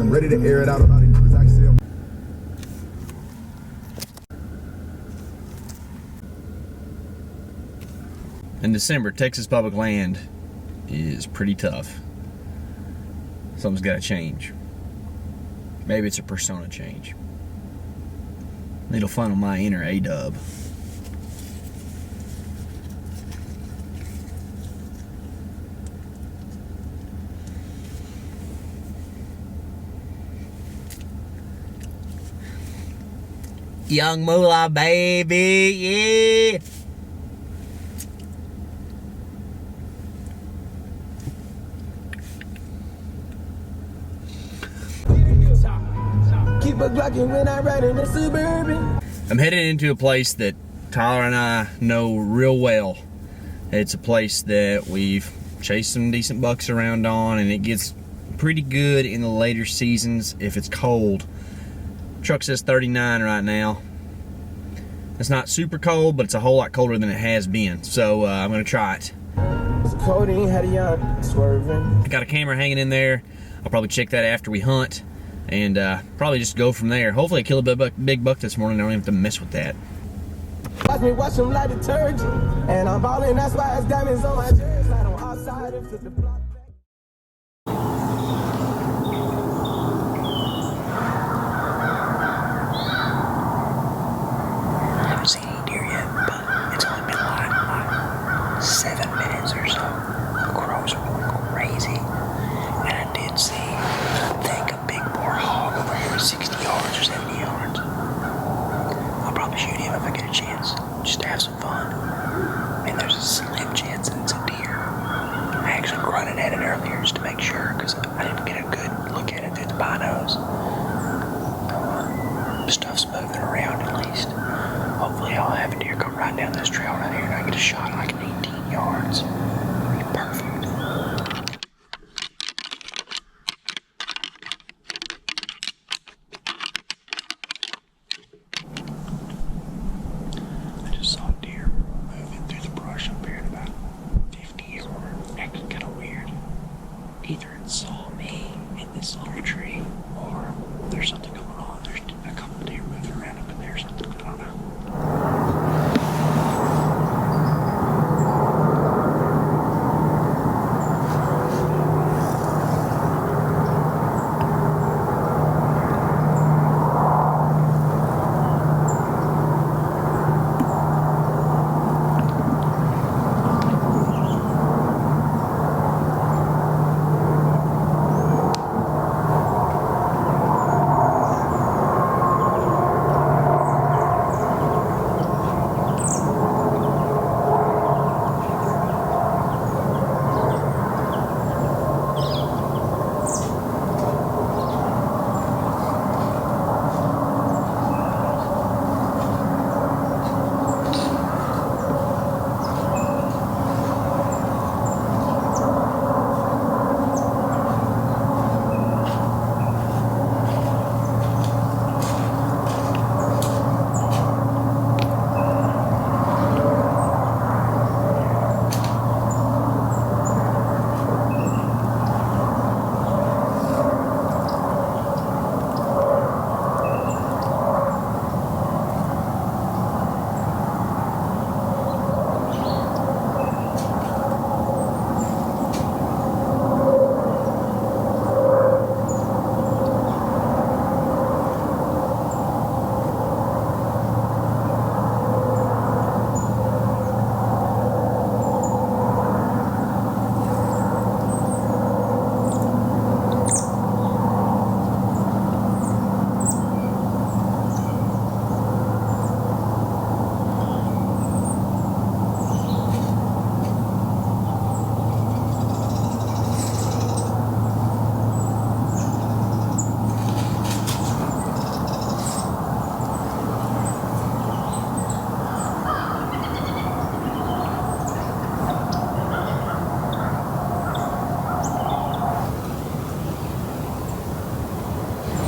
I'm ready to air it out about it. In December, Texas public land is pretty tough. Something's got to change. Maybe it's a persona change. It'll funnel my inner A-dub. Young moolah, baby, yeah. Keep a Glockin' when I ride in the Suburban. I'm headed into a place that Tyler and I know real well. It's a place that we've chased some decent bucks around on, and it gets pretty good in the later seasons if it's cold. Truck says 39 right now. It's not super cold, but it's a whole lot colder than it has been. So I'm gonna try it. It's cold and had a young swerving. I got a camera hanging in there. I'll probably check that after we hunt, and probably just go from there. Hopefully I kill a big buck this morning. I don't have to mess with that. Watch me wash them like detergent, and I'm ballin', that's why it's diamonds on my jersey. Slide on outside and flip the block. Just to have some fun. I mean, there's a slim chance that it's a deer. I actually grunted at it earlier just to make sure, because I didn't get a good look at it through the binos. Stuff's moving around at least. Hopefully I'll have a deer come right down this trail right here and I get a shot like 18 yards. It'll be perfect. Either it saw me in this little tree, or there's something going on. There's a couple of deer moving around up in there or something. I don't know.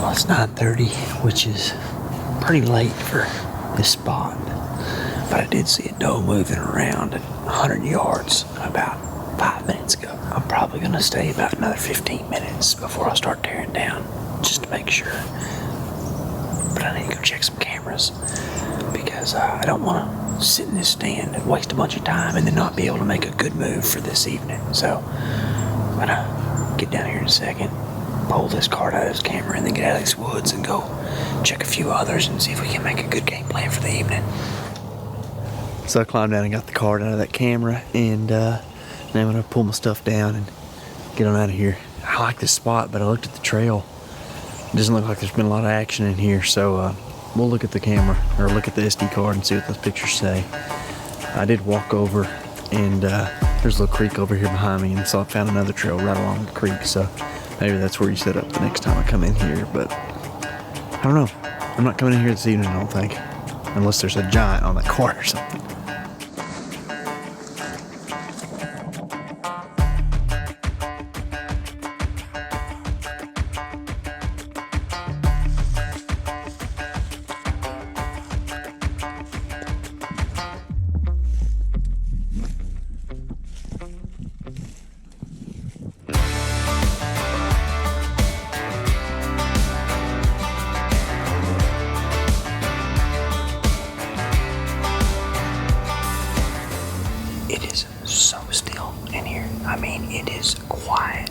Well, it's 9:30, which is pretty late for this spot. But I did see a doe moving around at 100 yards about 5 minutes ago. I'm probably going to stay about another 15 minutes before I start tearing down. just to make sure. But I need to go check some cameras because I don't want to sit in this stand and waste a bunch of time and then not be able to make a good move for this evening. So I'm gonna get down here in a second, pull this card out of this camera, and then get out of these woods and go check a few others and see if we can make a good game plan for the evening. So I climbed down and got the card out of that camera, and now I'm gonna pull my stuff down and get on out of here. I like this spot, but I looked at the trail. It doesn't look like there's been a lot of action in here, so we'll look at the camera, or look at the SD card and see what those pictures say. I did walk over, and there's a little creek over here behind me, and so I found another trail right along the creek, so maybe that's where you set up the next time I come in here, but I don't know. I'm not coming in here this evening, I don't think, unless there's a giant on that card or something. It is so still in here. I mean, it is quiet.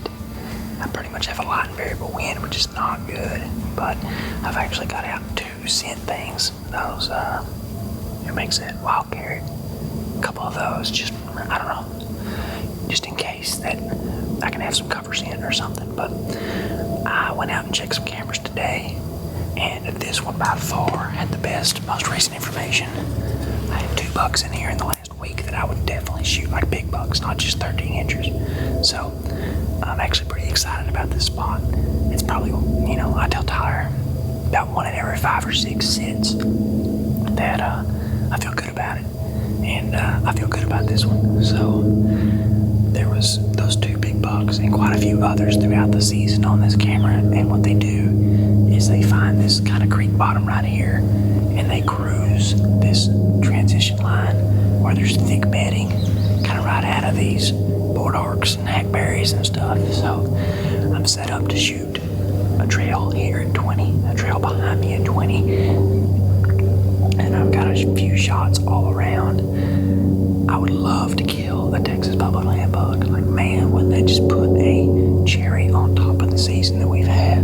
I pretty much have a light and variable wind, which is not good, but I've actually got out 2 scent things. Those, who makes that wild carrot? A couple of those, just, I don't know, just in case that I can have some cover scent or something. But I went out and checked some cameras today, and this one by far had the best, most recent information. I had 2 bucks in here in the last week that I would definitely shoot, like big bucks, not just 13 inches. So I'm actually pretty excited about this spot. It's probably, you know, I tell Tyler about 1 in every 5 or 6 sits that I feel good about it, and I feel good about this one. So there was those 2 big bucks and quite a few others throughout the season on this camera, and what they do is they find this kind of creek bottom right here, and they cruise this transition line where there's thick bedding kind of right out of these board arcs and hackberries and stuff. So I'm set up to shoot a trail here at 20, a trail behind me at 20, and I've got a few shots all around. I would love to kill a Texas public land bug. Like, man, wouldn't that just put a cherry on top of the season that we've had?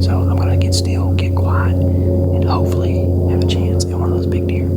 So I'm gonna get still, get quiet, and hopefully have a chance at one of those big deer.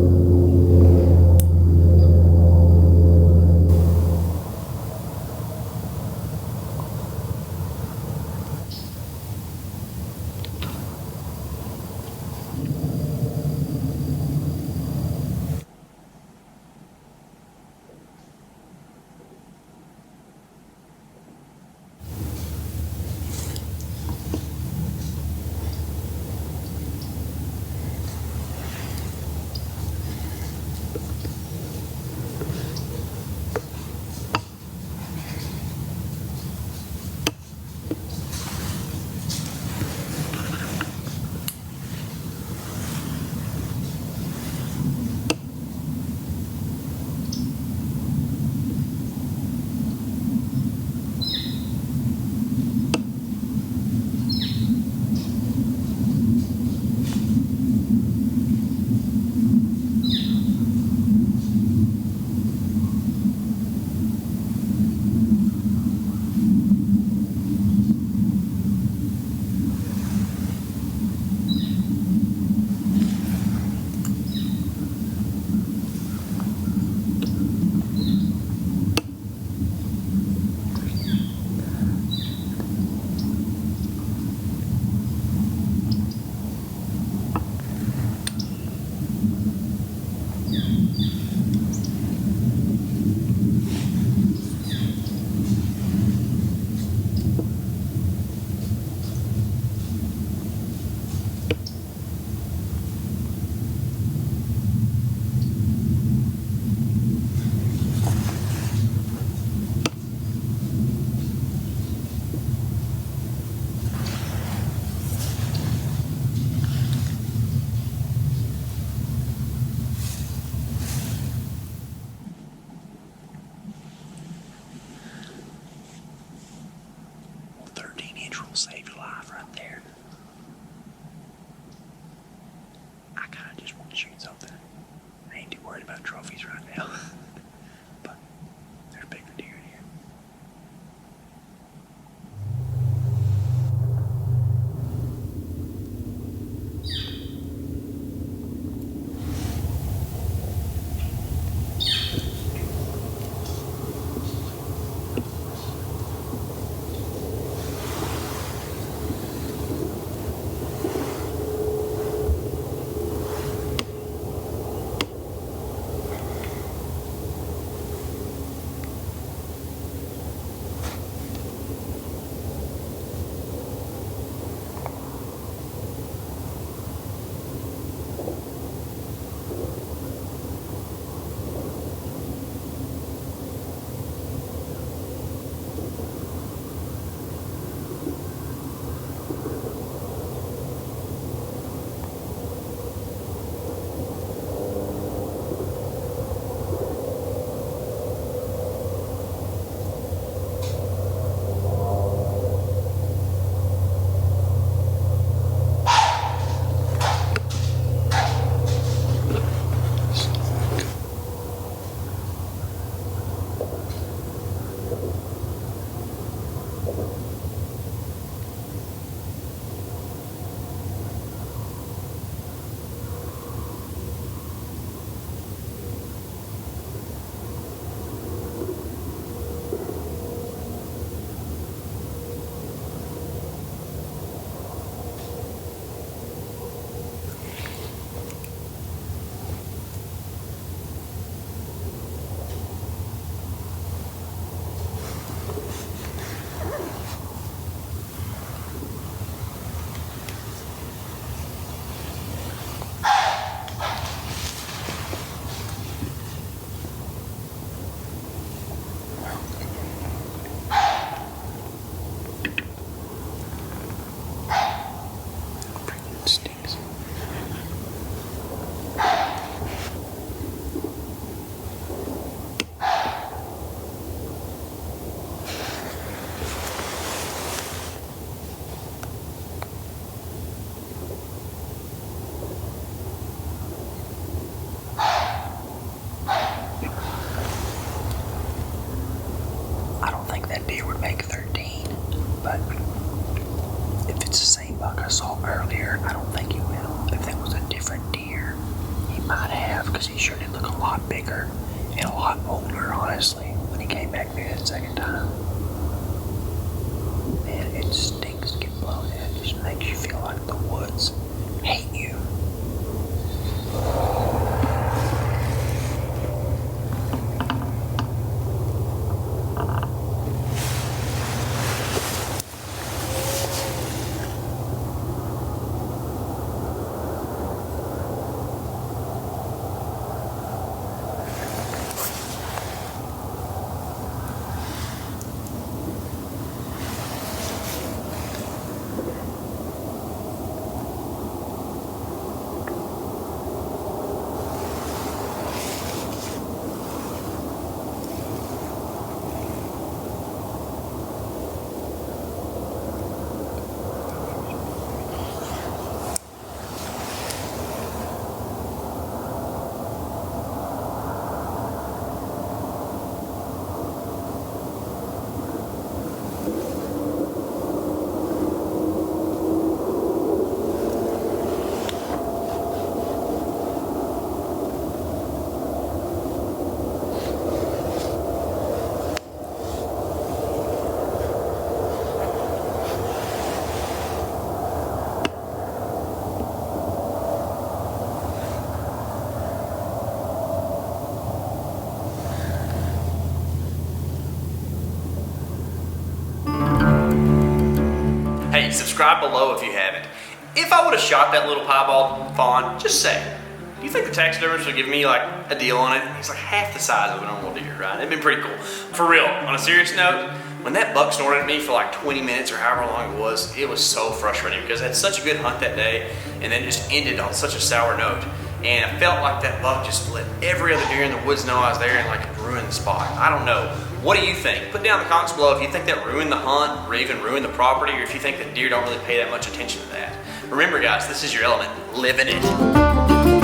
but if it's the same buck I saw earlier, I don't think he will. If that was a different deer, he might have, because he sure did look a lot bigger and a lot older, honestly, when he came back there that second time. Man, it stinks to get blown in. It just makes you feel like the woods hate you. Hey, subscribe below if you haven't. If I would have shot that little piebald fawn, just say, do you think the taxidermist would give me like a deal on it? He's like half the size of a normal deer, right? It'd been pretty cool. For real, on a serious note, when that buck snorted at me for like 20 minutes or however long it was so frustrating because I had such a good hunt that day and then just ended on such a sour note. And I felt like that buck just let every other deer in the woods know I was there and like ruined the spot. I don't know. What do you think? Put down in the comments below if you think that ruined the hunt or even ruined the property, or if you think that deer don't really pay that much attention to that. Remember guys, this is your element. Live in it.